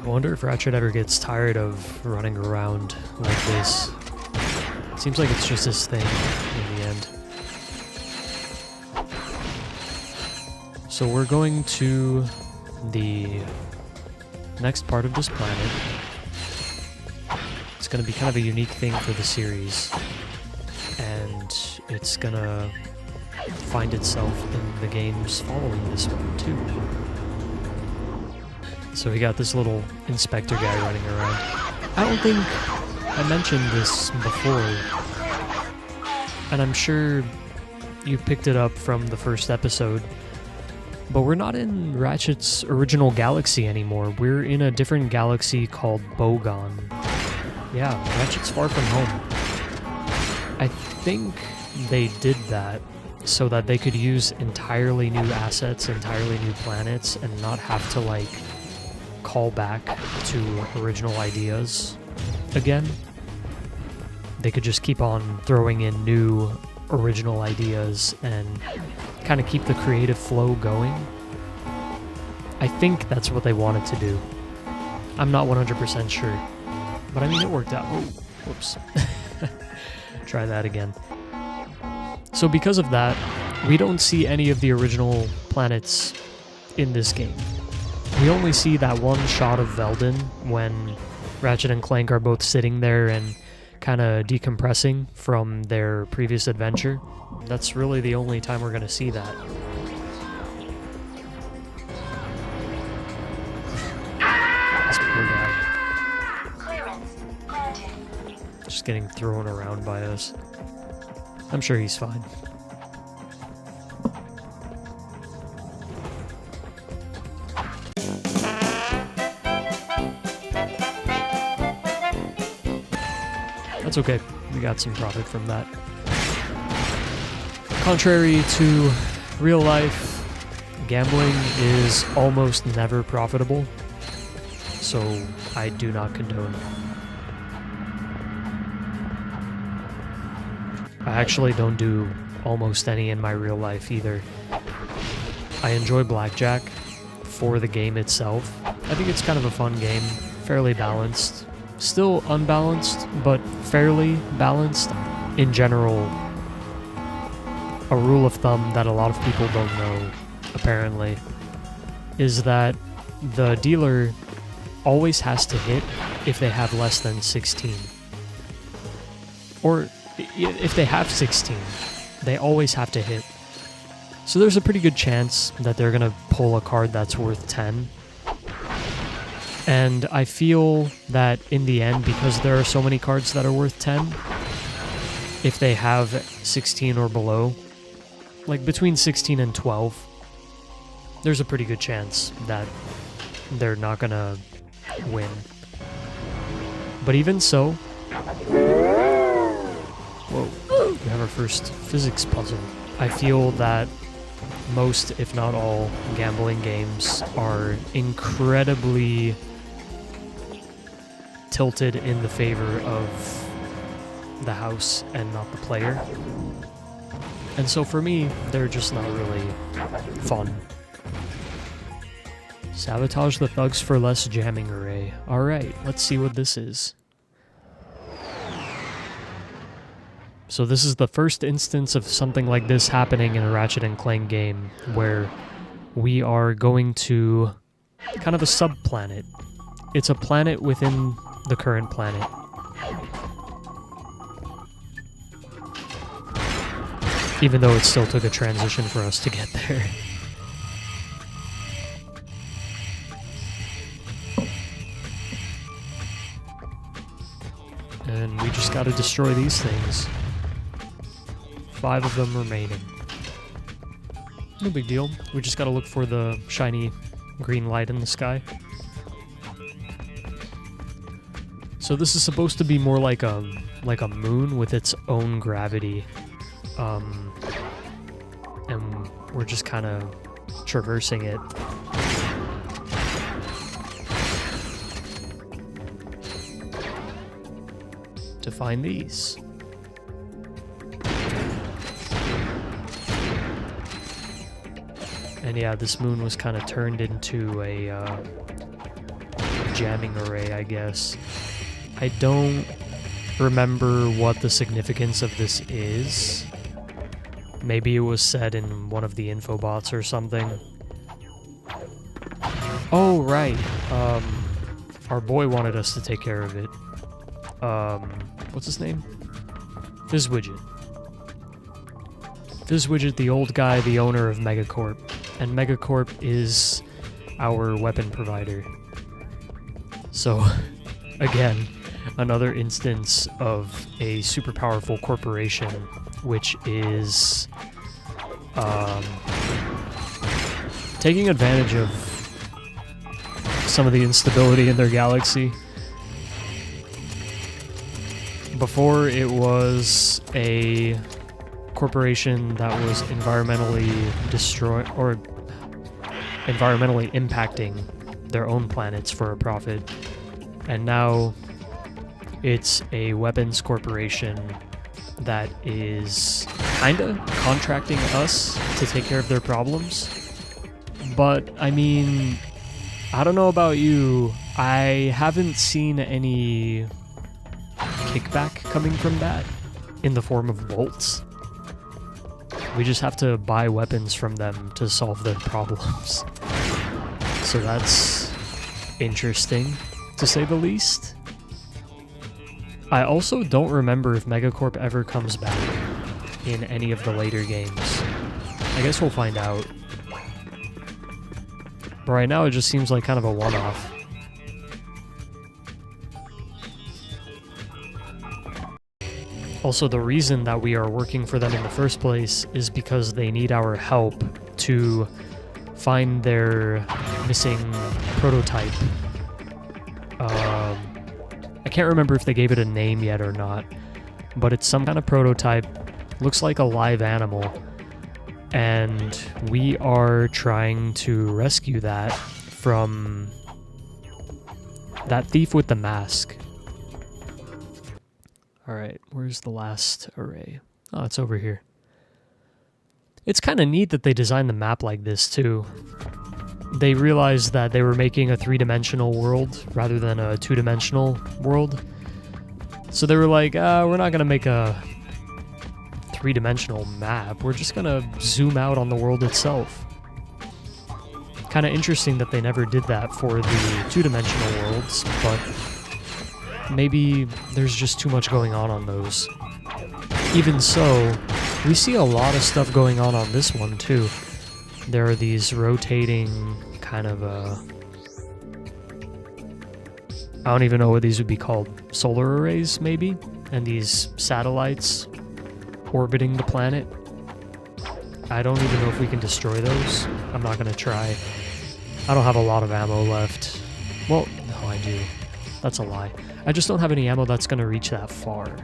I wonder if Ratchet ever gets tired of running around like this. Seems like it's just his thing in the end. So we're going to the next part of this planet. It's going to be kind of a unique thing for the series, and it's going to find itself in the games following this one too. So we got this little inspector guy running around. I don't think I mentioned this before, and I'm sure you picked it up from the first episode, but we're not in Ratchet's original galaxy anymore. We're in a different galaxy called Bogon. Yeah, Ratchet's far from home. I think they did that so that they could use entirely new assets, entirely new planets, and not have to, like, call back to original ideas again. They could just keep on throwing in new original ideas and kind of keep the creative flow going. I think that's what they wanted to do. I'm not 100% sure. But I mean, it worked out. Oh, whoops. Try that again. So because of that, we don't see any of the original planets in this game. We only see that one shot of Veldin when Ratchet and Clank are both sitting there and kind of decompressing from their previous adventure. That's really the only time we're going to see that. This poor guy. Just getting thrown around by us. I'm sure he's fine. That's okay, we got some profit from that. Contrary to real life, gambling is almost never profitable, so I do not condone it. I actually don't do almost any in my real life either. I enjoy blackjack for the game itself. I think it's kind of a fun game, fairly balanced. Still unbalanced, but fairly balanced. In general, a rule of thumb that a lot of people don't know, apparently, is that the dealer always has to hit if they have less than 16. Or if they have 16, they always have to hit. So there's a pretty good chance that they're going to pull a card that's worth 10. And I feel that in the end, because there are so many cards that are worth 10, if they have 16 or below, like between 16 and 12, there's a pretty good chance that they're not gonna win. But even so, whoa, we have our first physics puzzle. I feel that most, if not all, gambling games are incredibly tilted in the favor of the house and not the player. And so for me, they're just not really fun. Sabotage the thugs for less jamming array. Alright, let's see what this is. So this is the first instance of something like this happening in a Ratchet and Clank game, where we are going to kind of a sub-planet. It's a planet within the current planet. Even though it still took a transition for us to get there. And we just gotta destroy these things. 5 of them remaining. No big deal. We just gotta look for the shiny green light in the sky. So this is supposed to be more like a moon with its own gravity. And we're just kind of traversing it. To find these. And yeah, this moon was kind of turned into a jamming array, I guess. I don't remember what the significance of this is. Maybe it was said in one of the infobots or something. Oh, right. Our boy wanted us to take care of it. What's his name? Fizzwidget. Fizzwidget, the old guy, the owner of Megacorp. And Megacorp is our weapon provider. So, again, another instance of a super powerful corporation, which is taking advantage of some of the instability in their galaxy. Before, it was a corporation that was environmentally environmentally impacting their own planets for a profit, and now it's a weapons corporation that is kinda contracting us to take care of their problems. But I mean, I don't know about you, I haven't seen any kickback coming from that in the form of bolts. We just have to buy weapons from them to solve their problems. So that's interesting, to say the least. I also don't remember if Megacorp ever comes back in any of the later games. I guess we'll find out. But right now it just seems like kind of a one-off. Also, the reason that we are working for them in the first place is because they need our help to find their missing prototype. I can't remember if they gave it a name yet or not, but it's some kind of prototype. Looks like a live animal. And we are trying to rescue that from that thief with the mask. Alright, where's the last array? Oh, it's over here. It's kind of neat that they designed the map like this, too. They realized that they were making a three-dimensional world rather than a two-dimensional world. So they were like, we're not going to make a three-dimensional map. We're just going to zoom out on the world itself. Kind of interesting that they never did that for the two-dimensional worlds, but maybe there's just too much going on those. Even so, we see a lot of stuff going on this one too. There are these rotating kind of I don't even know what these would be called. Solar arrays, maybe? And these satellites orbiting the planet. I don't even know if we can destroy those. I'm not gonna try. I don't have a lot of ammo left. Well, no, I do. That's a lie. I just don't have any ammo that's gonna reach that far.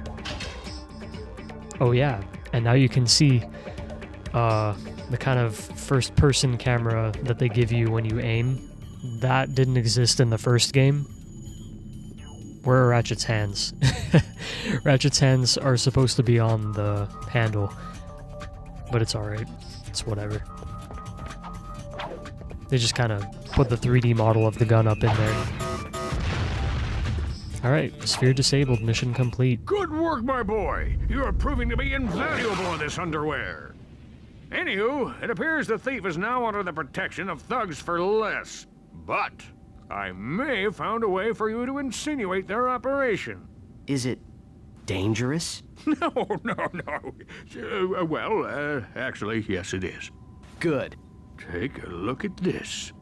Oh yeah, and now you can see the kind of first-person camera that they give you when you aim. That didn't exist in the first game. Where are Ratchet's hands? Ratchet's hands are supposed to be on the handle, but it's alright. It's whatever. They just kind of put the 3D model of the gun up in there. Alright, sphere disabled, mission complete. Good work, my boy! You are proving to be invaluable in this underwear. Anywho, it appears the thief is now under the protection of thugs for less. But I may have found a way for you to insinuate their operation. Is it dangerous? No. Actually, yes it is. Good. Take a look at this.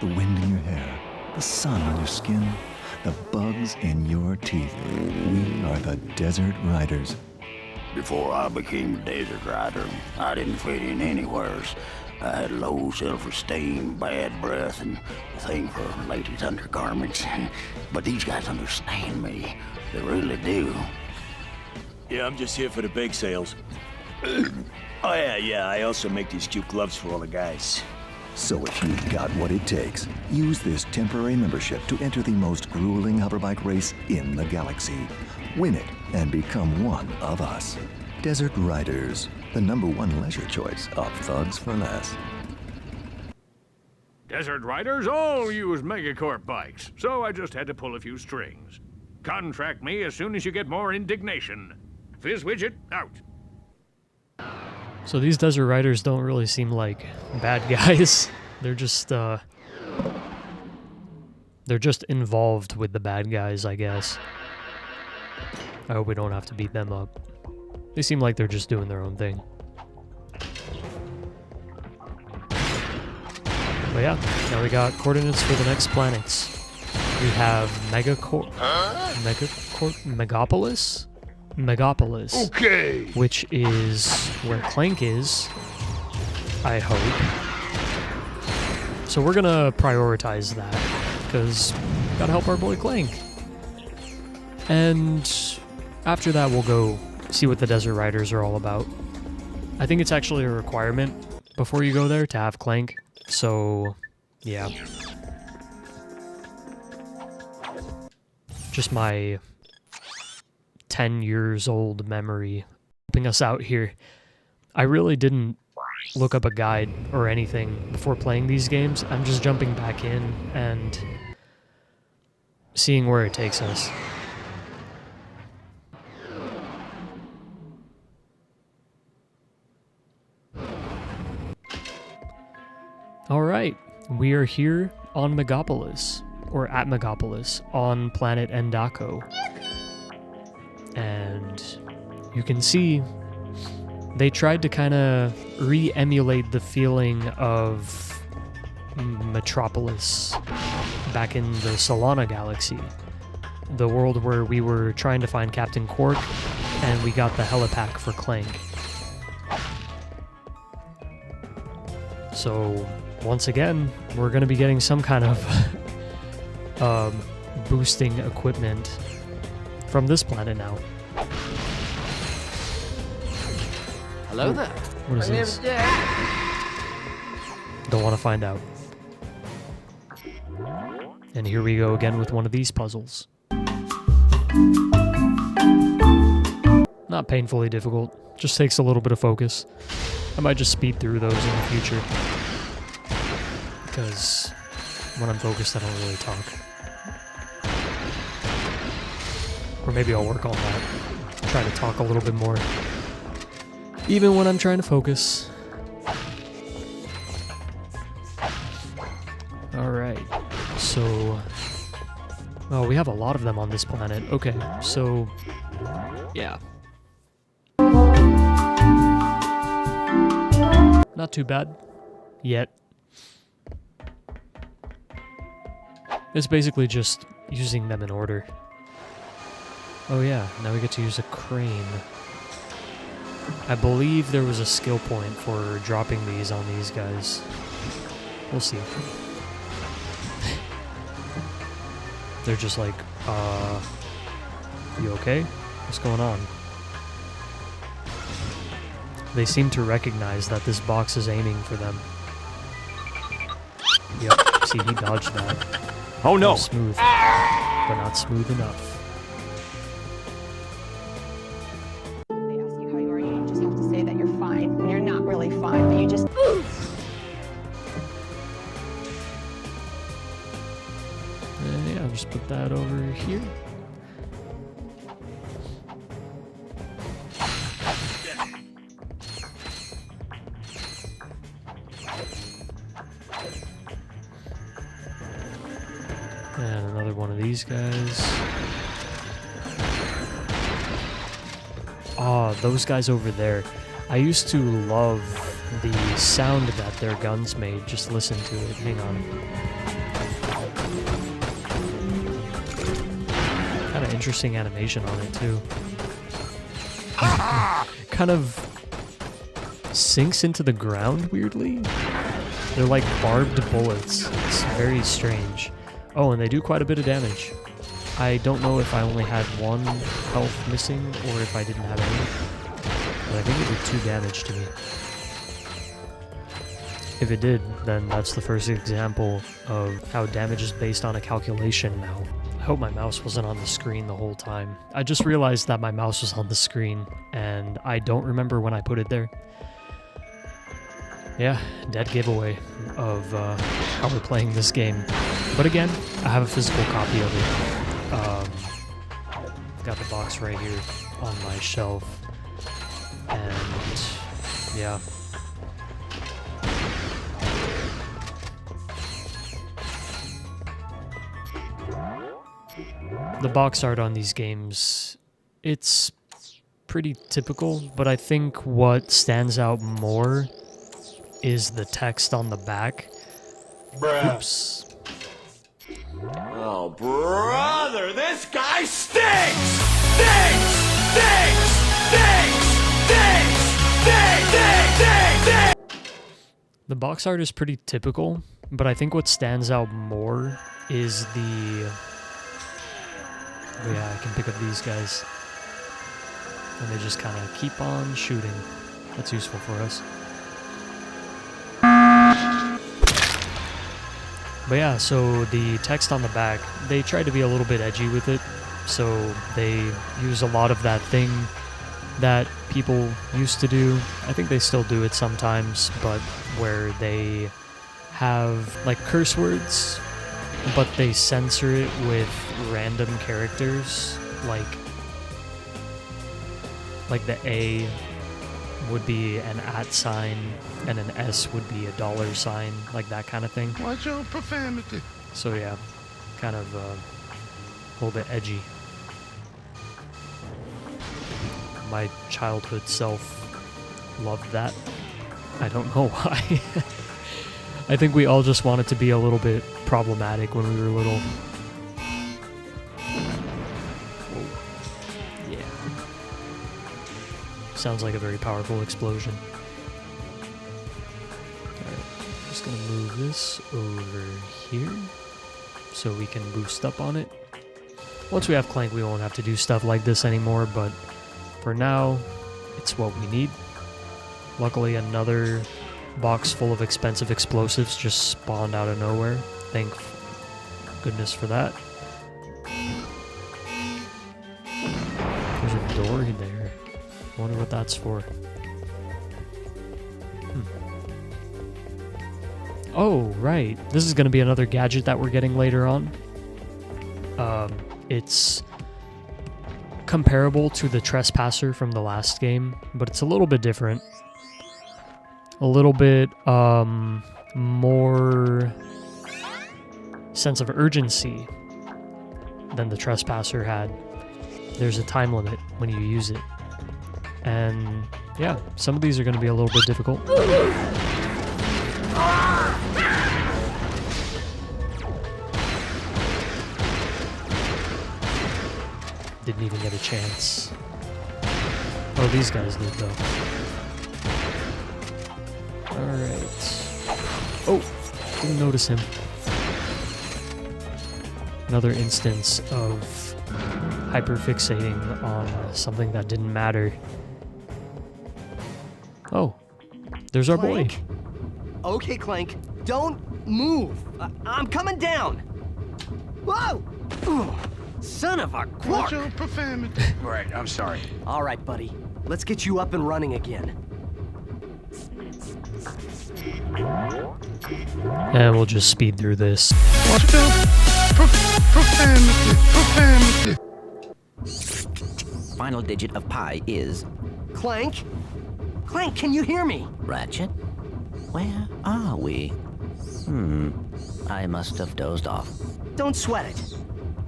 The wind in your hair, the sun on your skin, the bugs in your teeth. We are the Desert Riders. Before I became a desert rider, I didn't fit in anywheres. I had low self-esteem, bad breath, and a thing for ladies' undergarments. But these guys understand me. They really do. Yeah, I'm just here for the bake sales. Oh yeah, I also make these cute gloves for all the guys. So if you've got what it takes, use this temporary membership to enter the most grueling hoverbike race in the galaxy. Win it and become one of us. Desert Riders, the #1 leisure choice of thugs for less. Desert Riders all use Megacorp bikes, so I just had to pull a few strings. Contract me as soon as you get more indignation. Fizzwidget, out. So these Desert Riders don't really seem like bad guys. They're just involved with the bad guys, I guess. I hope we don't have to beat them up. They seem like they're just doing their own thing. But yeah, now we got coordinates for the next planets. We have Megapolis, Okay. which is where Clank is, I hope. So we're gonna prioritize that, because gotta help our boy Clank. And after that, we'll go see what the Desert Riders are all about. I think it's actually a requirement before you go there to have Clank, so yeah. Just my 10 years old memory helping us out here. I really didn't look up a guide or anything before playing these games. I'm just jumping back in and seeing where it takes us. Alright, we are here on Megapolis, or at Megapolis, on planet Endako. And you can see they tried to kind of re-emulate the feeling of Metropolis back in the Solana Galaxy. The world where we were trying to find Captain Quark, and we got the helipack for Clank. So, once again, we're going to be getting some kind of boosting equipment from this planet now. Hello there. What is this? Don't want to find out. And here we go again with one of these puzzles. Not painfully difficult, just takes a little bit of focus. I might just speed through those in the future, because when I'm focused I don't really talk. Or maybe I'll work on that. Try to talk a little bit more, even when I'm trying to focus. Alright, so... oh, we have a lot of them on this planet. Okay, so... yeah. Not too bad. Yet. It's basically just using them in order. Oh yeah, now we get to use a crane. I believe there was a skill point for dropping these on these guys. We'll see. They're just like, you okay? What's going on? They seem to recognize that this box is aiming for them. Yep, see, he dodged that. Oh no! Smooth, but not smooth enough. They ask you how you are, you just have to say that you're fine when you're not really fine, but you just... And yeah, I'll just put that over here. And another one of these guys. Oh, those guys over there. I used to love the sound that their guns made. Just listen to it. Hang on. Kind of interesting animation on it, too. Kind of sinks into the ground, weirdly. They're like barbed bullets. It's very strange. Oh, and they do quite a bit of damage. I don't know if I only had one health missing or if I didn't have any. But I think it did 2 damage to me. If it did, then that's the first example of how damage is based on a calculation now. I hope my mouse wasn't on the screen the whole time. I just realized that my mouse was on the screen, and I don't remember when I put it there. yeah, dead giveaway of how we're playing this game. But again, I have a physical copy of it. Got the box right here on my shelf. And yeah. The box art on these games, it's pretty typical, but I think what stands out more is the text on the back. Oops. Oh, brother, this guy stinks! Stinks! Stinks! Stinks! Stinks! Stinks! Stinks! Stinks! The box art is pretty typical, but I think what stands out more is the... Oh yeah, I can pick up these guys. And they just kind of keep on shooting. That's useful for us. But yeah, so the text on the back, they tried to be a little bit edgy with it. So they use a lot of that thing that people used to do. I think they still do it sometimes, but where they have like curse words, but they censor it with random characters, like the A would be an @ and an S would be a $, like that kind of thing. Watch your profanity. So yeah, kind of a little bit edgy. My childhood self loved that. I don't know why. I think we all just wanted to be a little bit problematic when we were little. Whoa. Yeah. Sounds like a very powerful explosion. Alright, just gonna move this over here so we can boost up on it. Once we have Clank, we won't have to do stuff like this anymore, but for now, it's what we need. Luckily, another box full of expensive explosives just spawned out of nowhere. Thank goodness for that. There's a door there. I wonder what that's for. Oh, right. This is going to be another gadget that we're getting later on. It's comparable to the Trespasser from the last game, but it's a little bit different. A little bit more sense of urgency than the Trespasser had. There's a time limit when you use it. And yeah, some of these are going to be a little bit difficult. Didn't even get a chance. Oh, these guys did though. Alright. Oh, didn't notice him. Another instance of hyperfixating on something that didn't matter. Oh, there's our boy. Clank? Okay, Clank, don't move. I'm coming down. Whoa! Ugh, son of a Watch quark. your profanity. Right, I'm sorry. All right, buddy. Let's get you up and running again. And we'll just speed through this. Watch your profanity. Profanity. Final digit of pi is Clank? Clank, can you hear me? Ratchet. Where are we? I must have dozed off. Don't sweat it.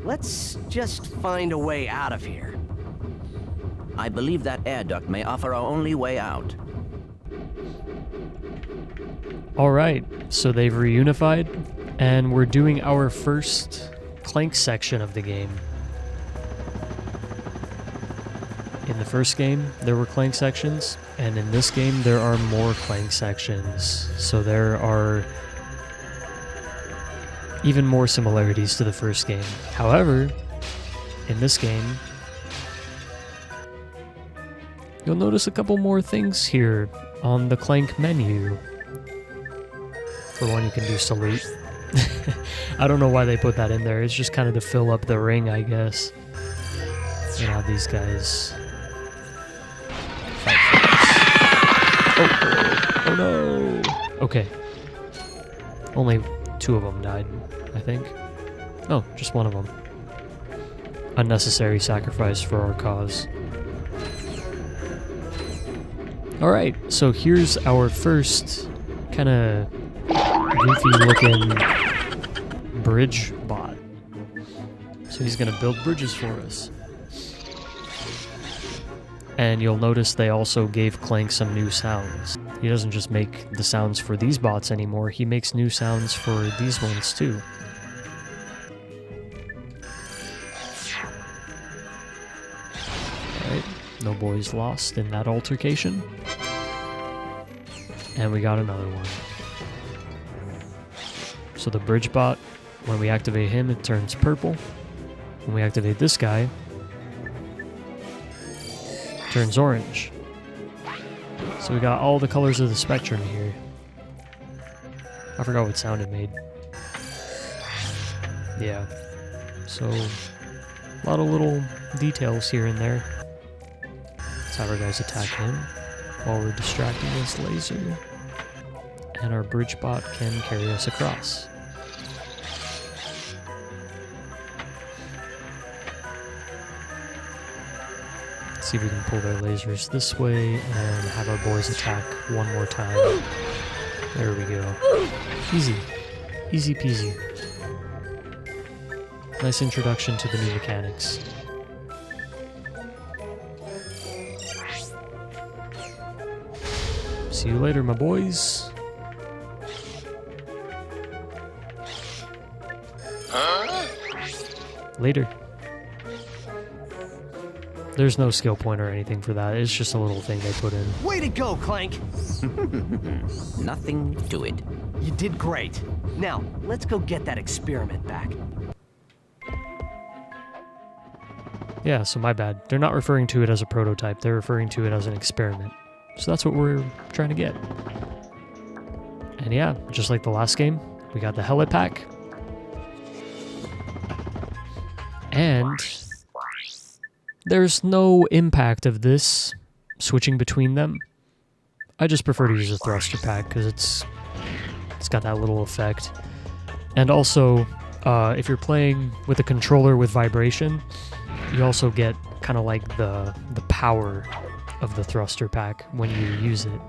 Let's just find a way out of here. I believe that air duct may offer our only way out. Alright, so they've reunified, and we're doing our first Clank section of the game. In the first game, there were Clank sections, and in this game, there are more Clank sections. So there are even more similarities to the first game. However, in this game, you'll notice a couple more things here on the Clank menu. For one, you can do salute. I don't know why they put that in there. It's just kind of to fill up the ring, I guess. And how these guys fight. Oh no! Okay. Only 2 of them died, I think. Oh, just 1 of them. Unnecessary sacrifice for our cause. Alright, so here's our first kind of goofy looking bridge bot. So he's going to build bridges for us. And you'll notice they also gave Clank some new sounds. He doesn't just make the sounds for these bots anymore, he makes new sounds for these ones too. Alright, no boys lost in that altercation. And we got another one. So the bridge bot, when we activate him, it turns purple. When we activate this guy, it turns orange. So we got all the colors of the spectrum here. I forgot what sound it made. Yeah. So, a lot of little details here and there. Let's have our guys attack him while we're distracting his laser. And our bridge bot can carry us across. See if we can pull their lasers this way and have our boys attack one more time. There we go. Easy. Easy peasy. Nice introduction to the new mechanics. See you later, my boys. Later. There's no skill point or anything for that. It's just a little thing they put in. Way to go, Clank! Nothing to it. You did great. Now, let's go get that experiment back. Yeah, so my bad. They're not referring to it as a prototype. They're referring to it as an experiment. So that's what we're trying to get. And yeah, just like the last game, we got the helipack. And there's no impact of this switching between them. I just prefer to use a thruster pack because it's got that little effect. And also, if you're playing with a controller with vibration, you also get kind of like the power of the thruster pack when you use it.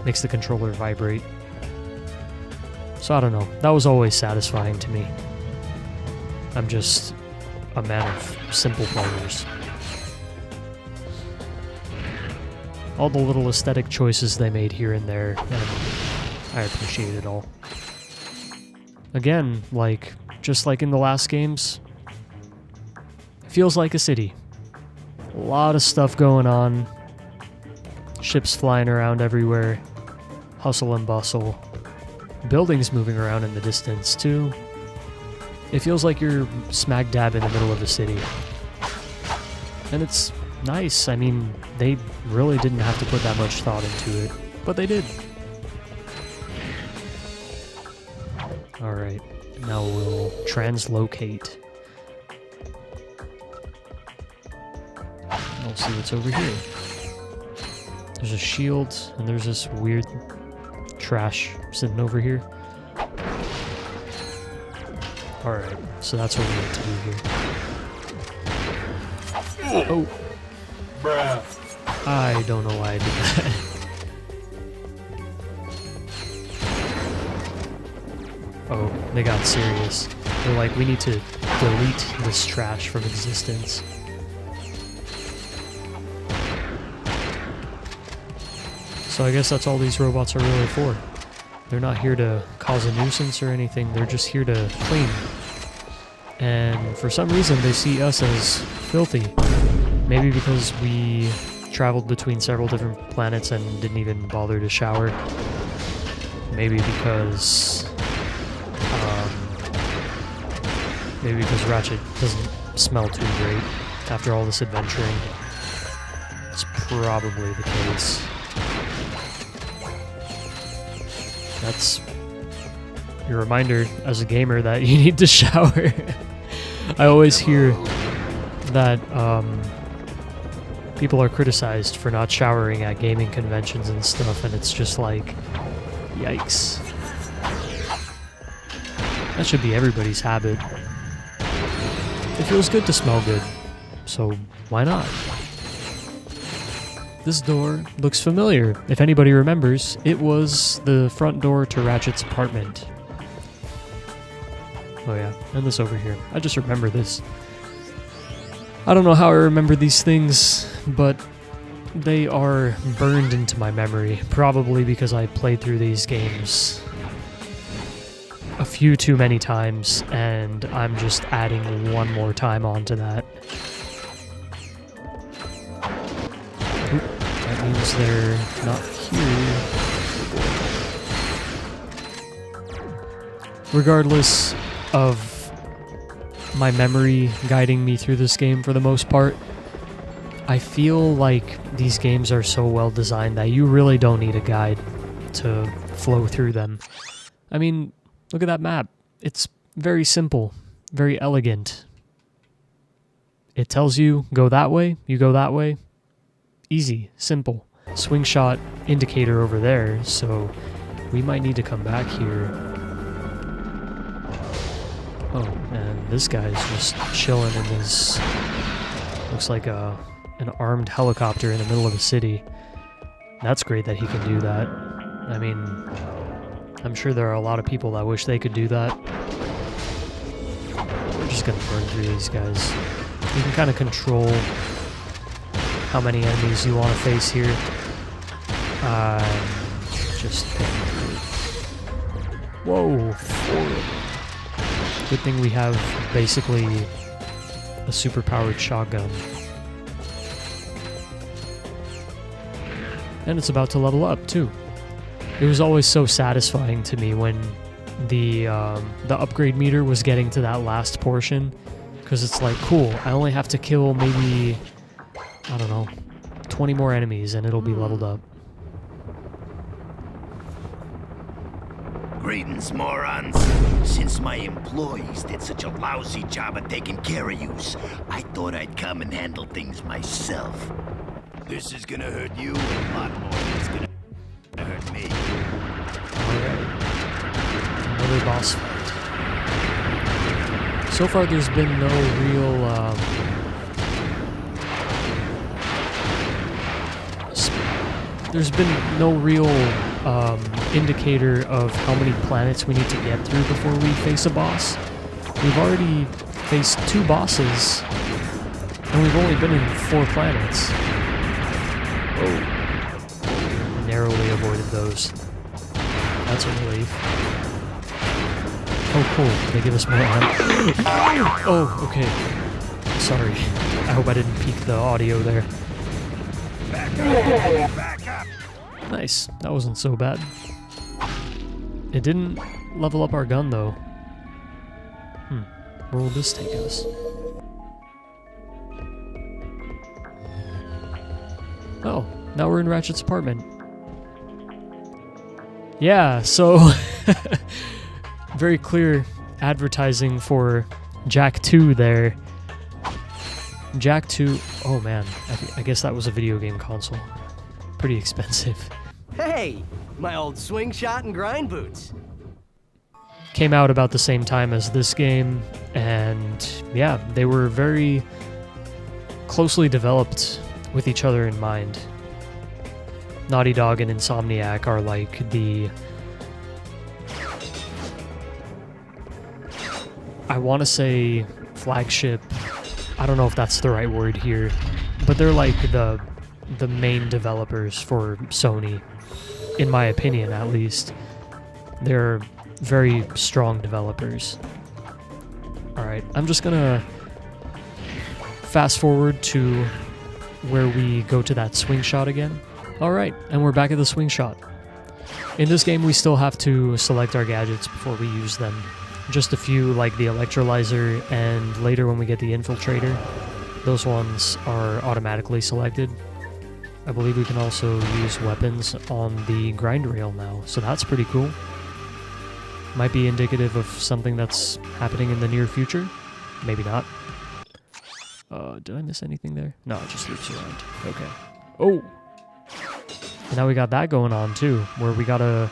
Makes the controller vibrate. So I don't know. That was always satisfying to me. I'm just a man of simple pleasures. All the little aesthetic choices they made here and there, and I appreciate it all. Again, just like in the last games, it feels like a city. A lot of stuff going on. Ships flying around everywhere. Hustle and bustle. Buildings moving around in the distance, too. It feels like you're smack dab in the middle of the city. And it's nice. I mean, they really didn't have to put that much thought into it, but they did. Alright, now we'll translocate. We'll see what's over here. There's a shield, and there's this weird trash sitting over here. Alright, so that's what we need to do here. Oh. Bruh. I don't know why I did that. Oh, they got serious. They're like, we need to delete this trash from existence. So I guess that's all these robots are really for. They're not here to cause a nuisance or anything, they're just here to clean. And for some reason they see us as filthy. Maybe because we traveled between several different planets and didn't even bother to shower. Maybe because Ratchet doesn't smell too great after all this adventuring. It's probably the case. That's your reminder as a gamer that you need to shower. I always hear that people are criticized for not showering at gaming conventions and stuff, and it's just like, Yikes. That should be everybody's habit. It feels good to smell good, so why not? This door looks familiar. If anybody remembers, it was the front door to Ratchet's apartment. Oh yeah, and this over here. I just remember this. I don't know how I remember these things, but they are burned into my memory. Probably because I played through these games a few too many times, and I'm just adding one more time onto that. Oop, that means they're not here. Regardless of my memory guiding me through this game for the most part, I feel like these games are so well designed that you really don't need a guide to flow through them. I mean, look at that map. It's very simple, very elegant. It tells you, go that way, you go that way. Easy, simple. Swing shot indicator over there, so we might need to come back here. Oh, and this guy's just chilling in his... looks like an armed helicopter in the middle of the city. That's great that he can do that. I mean, I'm sure there are a lot of people that wish they could do that. We're just gonna burn through these guys. You can kind of control how many enemies you want to face here. Just... whoa, 4. Good thing we have basically a super-powered shotgun. And it's about to level up, too. It was always so satisfying to me when the upgrade meter was getting to that last portion, because it's like, cool, I only have to kill maybe, I don't know, 20 more enemies and it'll be leveled up. Greetings, morons. Since my employees did such a lousy job of taking care of yous, I thought I'd come and handle things myself. This is gonna hurt you a lot more than it's gonna hurt me. Alright. Another boss fight. So far there's been no real, indicator of how many planets we need to get through before we face a boss. We've already faced 2 bosses, and we've only been in 4 planets. Oh. Narrowly avoided those. That's a relief. Oh, cool. They give us more ammo. Oh, okay. Sorry. I hope I didn't peak the audio there. Back up! Nice. That wasn't so bad. It didn't level up our gun, though. Where will this take us? Oh, now we're in Ratchet's apartment. Yeah, so... very clear advertising for Jack 2 there. Jack 2... Oh man, I guess that was a video game console. Pretty expensive. Hey, my old swing shot and grind boots. Came out about the same time as this game, and yeah, they were very closely developed with each other in mind. Naughty Dog and Insomniac are like the... I want to say flagship. I don't know if that's the right word here, but they're like the main developers for Sony, in my opinion at least. They're very strong developers. Alright, I'm just gonna fast forward to where we go to that swing shot again. Alright, and we're back at the swing shot. In this game we still have to select our gadgets before we use them. Just a few, like the Electrolyzer, and later when we get the Infiltrator, those ones are automatically selected. I believe we can also use weapons on the grind rail now, so that's pretty cool. Might be indicative of something that's happening in the near future. Maybe not. Did I miss anything there? No, it just loops around. Okay. Oh! And now we got that going on too, where we gotta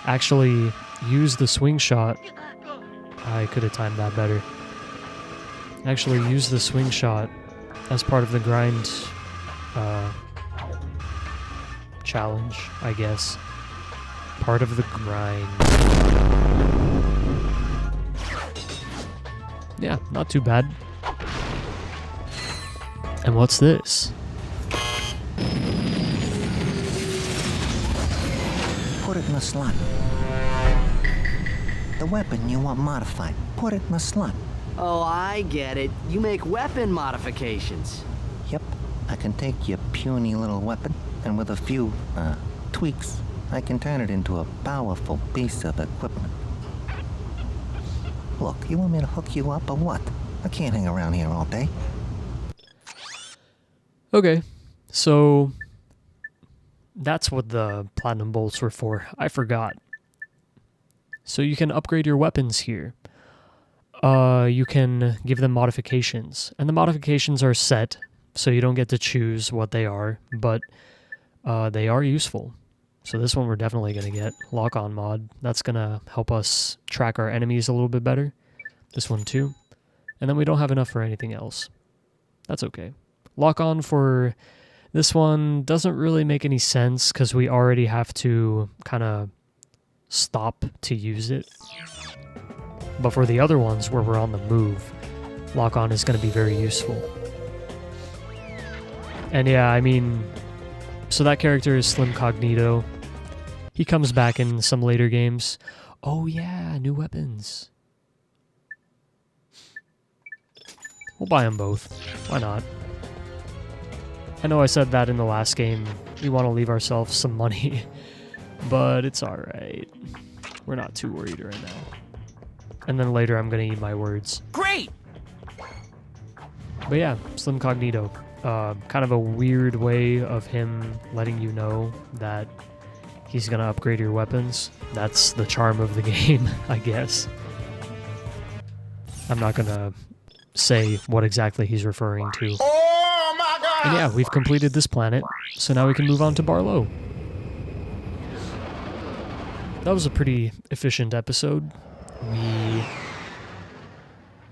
actually use the swing shot. I could have timed that better. Actually use the swing shot as part of the grind challenge, I guess. Part of the grind. Yeah, not too bad. And what's this? Put it in the slot. The weapon you want modified. Put it in the slot. Oh, I get it. You make weapon modifications. Yep, I can take your puny little weapon, and with a few, tweaks, I can turn it into a powerful piece of equipment. Look, you want me to hook you up or what? I can't hang around here all day. Okay, so that's what the platinum bolts were for. I forgot. So you can upgrade your weapons here. You can give them modifications, and the modifications are set, so you don't get to choose what they are, but they are useful. So this one we're definitely going to get. Lock-on mod. That's going to help us track our enemies a little bit better. This one too. And then we don't have enough for anything else. That's okay. Lock-on for this one doesn't really make any sense because we already have to kind of stop to use it. But for the other ones where we're on the move, lock-on is going to be very useful. And yeah, I mean, so that character is Slim Cognito. He comes back in some later games. Oh yeah, new weapons. We'll buy them both. Why not? I know I said that in the last game. We want to leave ourselves some money. But it's alright. We're not too worried right now. And then later I'm going to eat my words. Great! But yeah, Slim Cognito. Kind of a weird way of him letting you know that he's going to upgrade your weapons. That's the charm of the game, I guess. I'm not going to say what exactly he's referring to. Oh my god! And yeah, we've completed this planet, so now we can move on to Barlow. That was a pretty efficient episode. We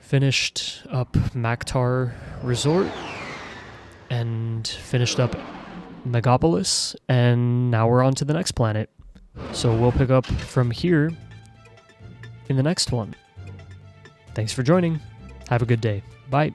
finished up Maktar Resort and finished up Megapolis, and now we're on to the next planet. So we'll pick up from here in the next one. Thanks for joining. Have a good day. Bye.